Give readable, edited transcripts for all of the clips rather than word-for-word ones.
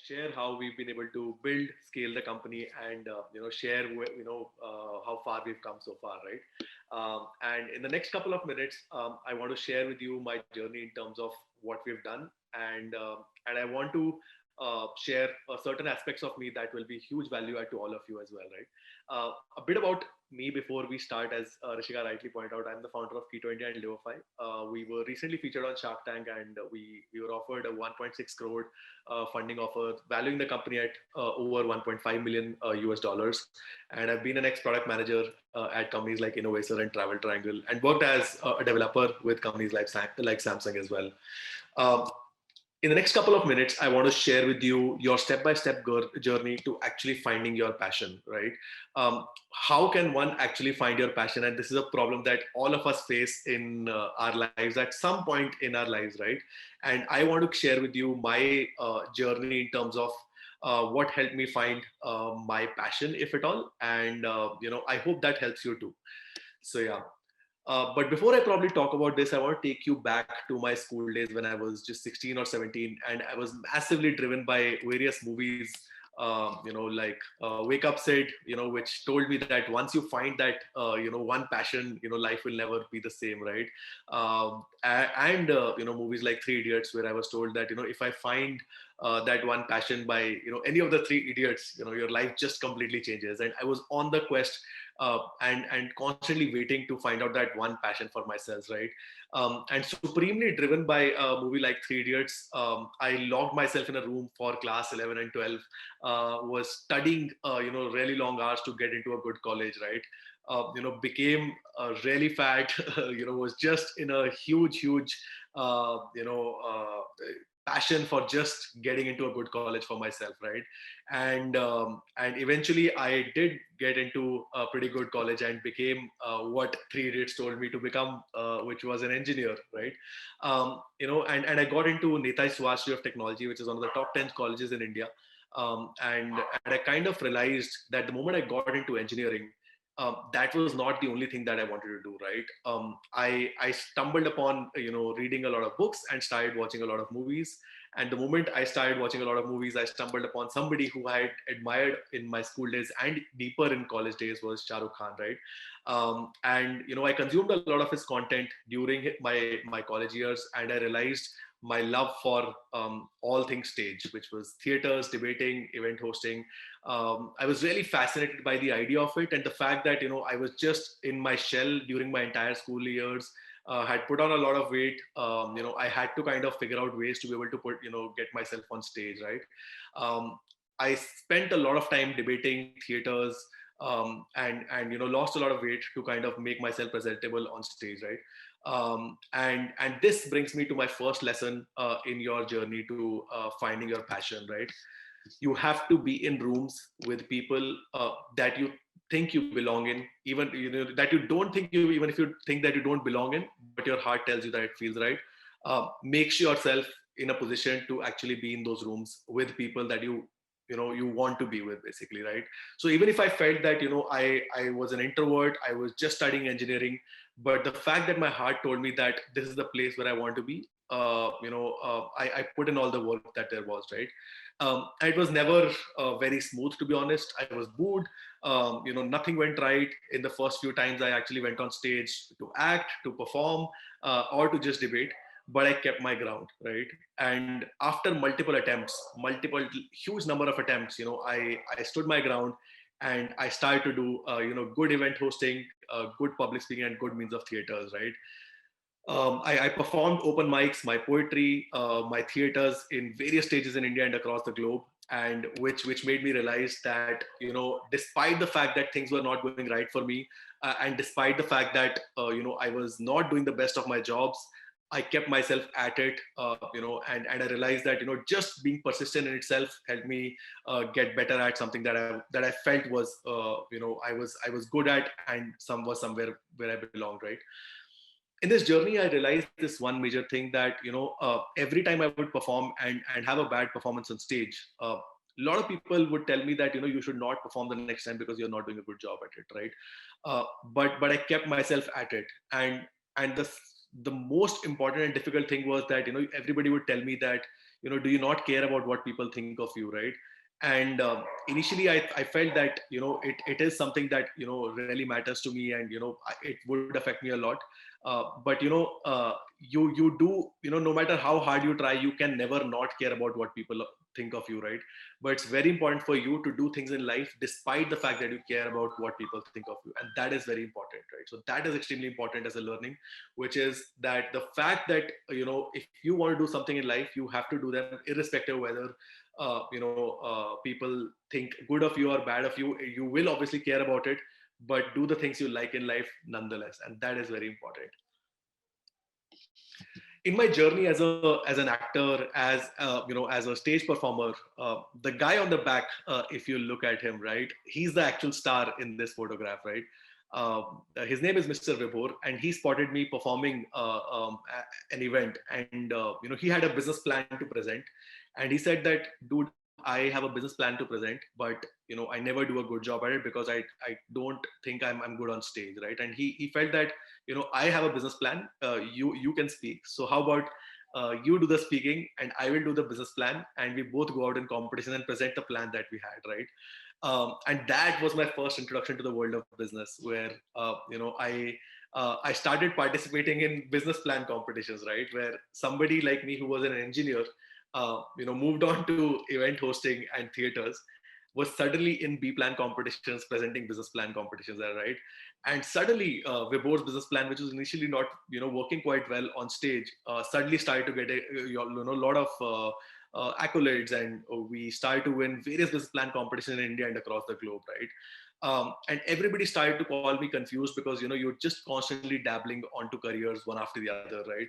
share how we've been able to build, scale the company, and share how far we've come so far, right? And in the next couple of minutes, I want to share with you my journey in terms of what we've done, and I want to share certain aspects of me that will be huge value add to all of you as well, right? A bit about me before we start, as Rishika rightly pointed out, I'm the founder of Keto India and Liverfy. We were recently featured on Shark Tank, and we were offered a 1.6 crore funding offer, valuing the company at over 1.5 million US dollars. And I've been an ex-product manager at companies like Innovator and Travel Triangle, and worked as a developer with companies like Samsung as well. Um, in the next couple of minutes, I want to share with you your step-by-step journey to actually finding your passion, right? How can one actually find your passion? And this is a problem that all of us face in our lives at some point in our lives, right? And I want to share with you my journey in terms of what helped me find my passion, if at all. And, I hope that helps you too. So, yeah. But before I probably talk about this, I want to take you back to my school days when I was just 16 or 17, and I was massively driven by various movies, like Wake Up Sid, which told me that once you find that, one passion, life will never be the same, right? And movies like Three Idiots, where I was told that, if I find that one passion by, any of the Three Idiots, your life just completely changes. And I was on the quest and constantly waiting to find out that one passion for myself, right? And supremely driven by a movie like Three Idiots, I locked myself in a room for class 11 and 12, was studying, really long hours to get into a good college, right? Became really fat, was just in a huge, passion for just getting into a good college for myself, right? And eventually I did get into a pretty good college and became what Three Idiots told me to become, which was an engineer, right? And I got into Netaji Subhash of Technology, which is one of the top 10 colleges in India. And I kind of realized that the moment I got into engineering, that was not the only thing that I wanted to do, right? I stumbled upon, reading a lot of books and started watching a lot of movies. And the moment I started watching a lot of movies, I stumbled upon somebody who I had admired in my school days and deeper in college days, was Shah Rukh Khan, right? And I consumed a lot of his content during my college years, and I realized my love for all things stage, which was theaters, debating, event hosting. I was really fascinated by the idea of it, and the fact that I was just in my shell during my entire school years. Had put on a lot of weight. I had to kind of figure out ways to be able to get myself on stage, right? Um, I spent a lot of time debating theaters, and lost a lot of weight to kind of make myself presentable on stage, right? And this brings me to my first lesson in your journey to finding your passion, right? You have to be in rooms with people that you think you belong in, even that you don't think you, even if you think that you don't belong in, but your heart tells you that it feels right. Makes yourself in a position to actually be in those rooms with people that you want to be with, basically, right? So even if I felt that I was an introvert, I was just studying engineering, but the fact that my heart told me that this is the place where I want to be, I put in all the work that there was, right? And it was never very smooth, to be honest. I was booed. Nothing went right in the first few times I actually went on stage to act, to perform, or to just debate. But I kept my ground, right? And after multiple attempts, multiple huge number of attempts, I stood my ground, and I started to do, good event hosting, good public speaking, and good means of theaters, right? I performed open mics, my poetry, my theaters in various stages in India and across the globe, and which made me realize that despite the fact that things were not going right for me, and despite the fact that I was not doing the best of my jobs, I kept myself at it, and I realized that just being persistent in itself helped me get better at something that I felt was I was good at, and somewhere where I belonged, right? In this journey, I realized this one major thing, that every time I would perform and have a bad performance on stage, a lot of people would tell me that you should not perform the next time because you're not doing a good job at it, right? But I kept myself at it, and the most important and difficult thing was that everybody would tell me that do you not care about what people think of you, right? And initially I felt that it is something that really matters to me, and it would affect me a lot. But you do, no matter how hard you try, you can never not care about what people think of you, right? But it's very important for you to do things in life despite the fact that you care about what people think of you, and that is very important, right? So that is extremely important as a learning, which is that the fact that if you want to do something in life, you have to do them irrespective whether people think good of you or bad of you. You will obviously care about it, but do the things you like in life nonetheless, and that is very important. In my journey as an actor, as a stage performer, the guy on the back, if you look at him, right, he's the actual star in this photograph, right? His name is Mr. Vibhor, and he spotted me performing an event, and he had a business plan to present, and he said that, dude, I have a business plan to present, but I never do a good job at it because I don't think I'm good on stage, right? And he felt that I have a business plan, you can speak, so how about you do the speaking and I will do the business plan, and we both go out in competition and present the plan that we had, right? And that was my first introduction to the world of business, where I started participating in business plan competitions, right? Where somebody like me who was an engineer, moved on to event hosting and theaters, was suddenly in B plan competitions, presenting business plan competitions there, right? And suddenly, Vibor's business plan, which was initially not, working quite well on stage, suddenly started to get a lot of accolades, and we started to win various business plan competitions in India and across the globe, right? And everybody started to call me confused because you're just constantly dabbling onto careers one after the other, right?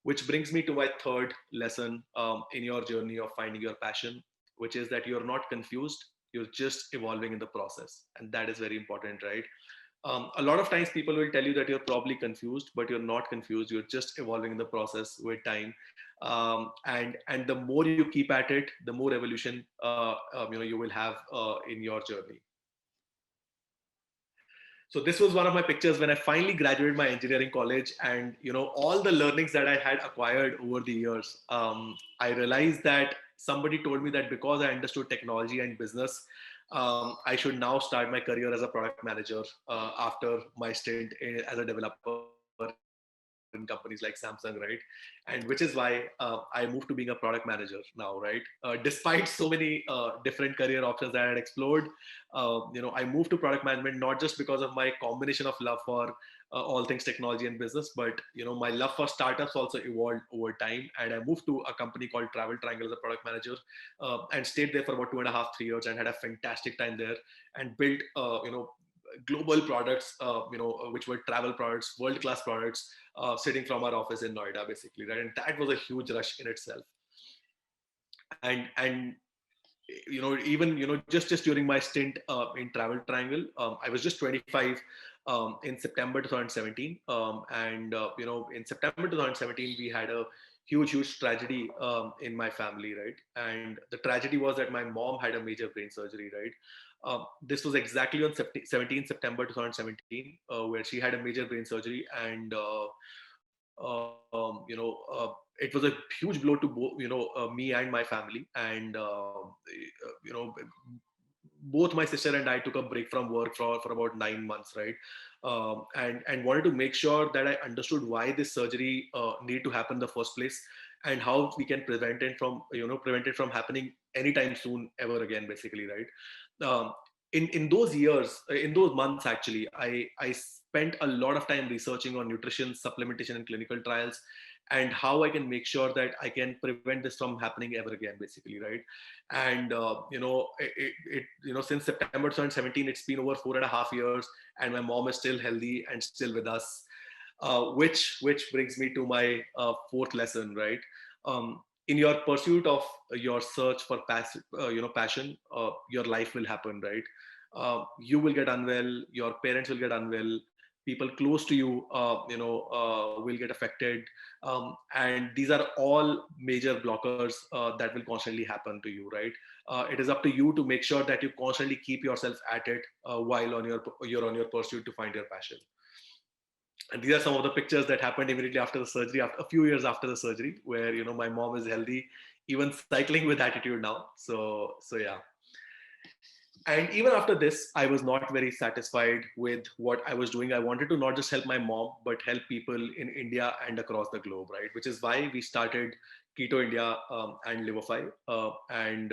Which brings me to my third lesson in your journey of finding your passion, which is that you're not confused, you're just evolving in the process, and that is very important, right? A lot of times people will tell you that you're probably confused, but you're not confused, you're just evolving in the process with time. And the more you keep at it, the more evolution you will have in your journey. So this was one of my pictures when I finally graduated my engineering college, and all the learnings that I had acquired over the years. I realized that somebody told me that because I understood technology and business, I should now start my career as a product manager after my stint as a developer in companies like Samsung, right? And which is why I moved to being a product manager now, right? Despite so many different career options that I had explored, I moved to product management not just because of my combination of love for all things technology and business, but my love for startups also evolved over time, and I moved to a company called Travel Triangle as a product manager, and stayed there for about 2.5, 3 years, and had a fantastic time there, and built global products, which were travel products, world class products, sitting from our office in Noida, basically, right? And that was a huge rush in itself. And even just during my stint in Travel Triangle, I was just 25 in September 2017, and in September 2017 we had a huge tragedy in my family, right? And the tragedy was that my mom had a major brain surgery, right? This was exactly on 17 September 2017, where she had a major brain surgery, and it was a huge blow to me and my family. And both my sister and I took a break from work for about 9 months, right? And wanted to make sure that I understood why this surgery needed to happen in the first place, and how we can prevent it from happening anytime soon ever again, basically, right? um, in those years, in those months, actually, I spent a lot of time researching on nutrition, supplementation, and clinical trials, and how I can make sure that I can prevent this from happening ever again, basically, right? And since September 2017, it's been over 4.5 years, and my mom is still healthy and still with us. Which brings me to my fourth lesson, right? In your pursuit of your search for passion, your life will happen, right? You will get unwell, your parents will get unwell, people close to you will get affected, and these are all major blockers that will constantly happen to you, right? It is up to you to make sure that you constantly keep yourself at it while you're on your pursuit to find your passion. And these are some of the pictures that happened immediately after the surgery, after a few years after the surgery, where my mom is healthy, even cycling with attitude now. So yeah. And even after this, I was not very satisfied with what I was doing. I wanted to not just help my mom, but help people in India and across the globe, right? Which is why we started Keto India and Livify. And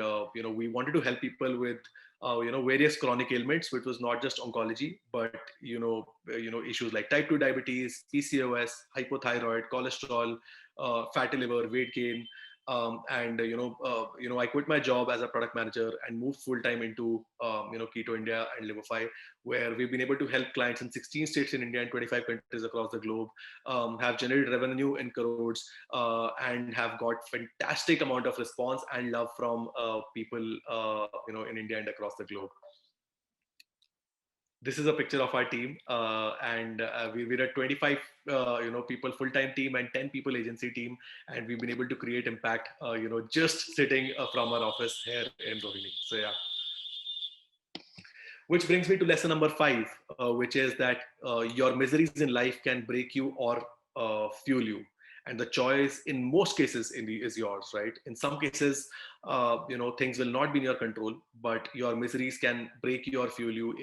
we wanted to help people with various chronic ailments, which was not just oncology, but issues like type 2 diabetes, PCOS, hypothyroid, cholesterol, fatty liver, weight gain, I quit my job as a product manager and moved full time into Keto India and Livify, where we've been able to help clients in 16 states in India and 25 countries across the globe, have generated revenue in crores, and have got fantastic amount of response and love from people in India and across the globe. This is a picture of our team, and we're a 25 people full-time team and 10 people agency team, and we've been able to create impact just sitting from our office here in Rohini. So yeah, which brings me to lesson number 5, which is that your miseries in life can break you or fuel you, and the choice in most cases is yours, right? In some cases, things will not be in your control, but your miseries can break you or fuel you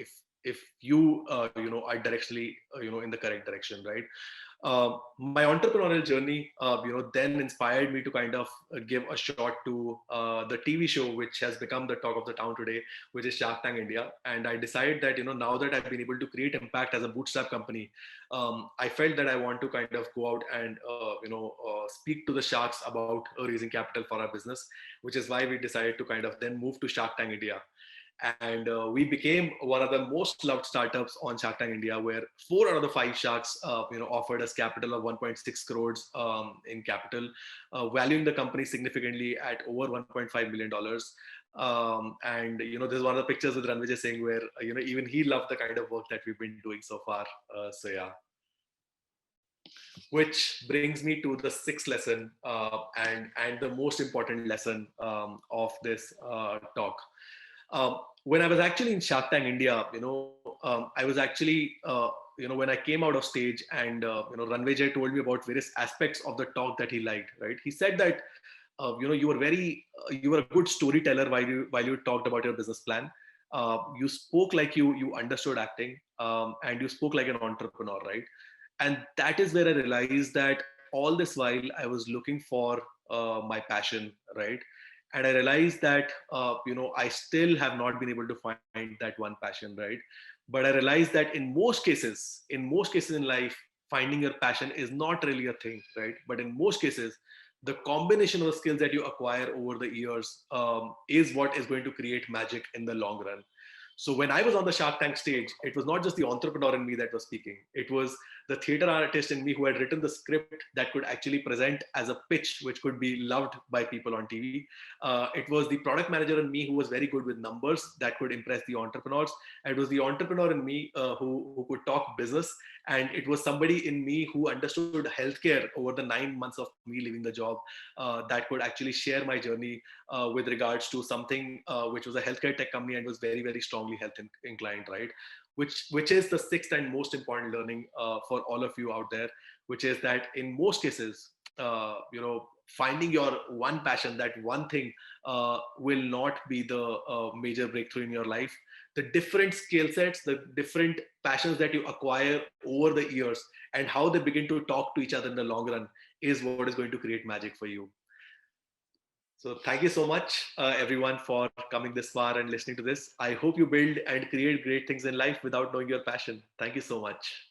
if you are directionally in the correct direction, right? My entrepreneurial journey, then inspired me to kind of give a shot to the TV show, which has become the talk of the town today, which is Shark Tank India. And I decided that, now that I've been able to create impact as a bootstrap company, I felt that I want to kind of go out and, speak to the sharks about raising capital for our business, which is why we decided to kind of then move to Shark Tank India. And we became one of the most loved startups on Shark Tank India, where 4 out of the 5 sharks, offered us capital of 1.6 crores in capital, valuing the company significantly at over 1.5 million dollars. And this is one of the pictures with Ranvijay Singh, where even he loved the kind of work that we've been doing so far. So yeah, which brings me to the 6th lesson, and the most important lesson of this talk. When I was actually in Shark Tank India, I was actually, when I came out of stage, and Ranvijay told me about various aspects of the talk that he liked. Right, he said that you were a good storyteller while you talked about your business plan. You spoke like you understood acting, and you spoke like an entrepreneur, right? And that is where I realized that all this while I was looking for my passion, right? And I realized that I still have not been able to find that one passion, right? But I realized that in most cases in life, finding your passion is not really a thing, right? But in most cases, the combination of the skills that you acquire over the years is what is going to create magic in the long run. So when I was on the Shark Tank stage, it was not just the entrepreneur in me that was speaking. It was the theater artist in me who had written the script that could actually present as a pitch, which could be loved by people on TV. It was the product manager in me who was very good with numbers that could impress the entrepreneurs. And it was the entrepreneur in me who could talk business. And it was somebody in me who understood healthcare over the 9 months of me leaving the job, that could actually share my journey with regards to something which was a healthcare tech company and was very, very strongly health inclined, right? Which is the 6th and most important learning for all of you out there, which is that in most cases, finding your one passion, that one thing, will not be the major breakthrough in your life. The different skill sets, the different passions that you acquire over the years, and how they begin to talk to each other in the long run is what is going to create magic for you. So thank you so much, everyone, for coming this far and listening to this. I hope you build and create great things in life without knowing your passion. Thank you so much.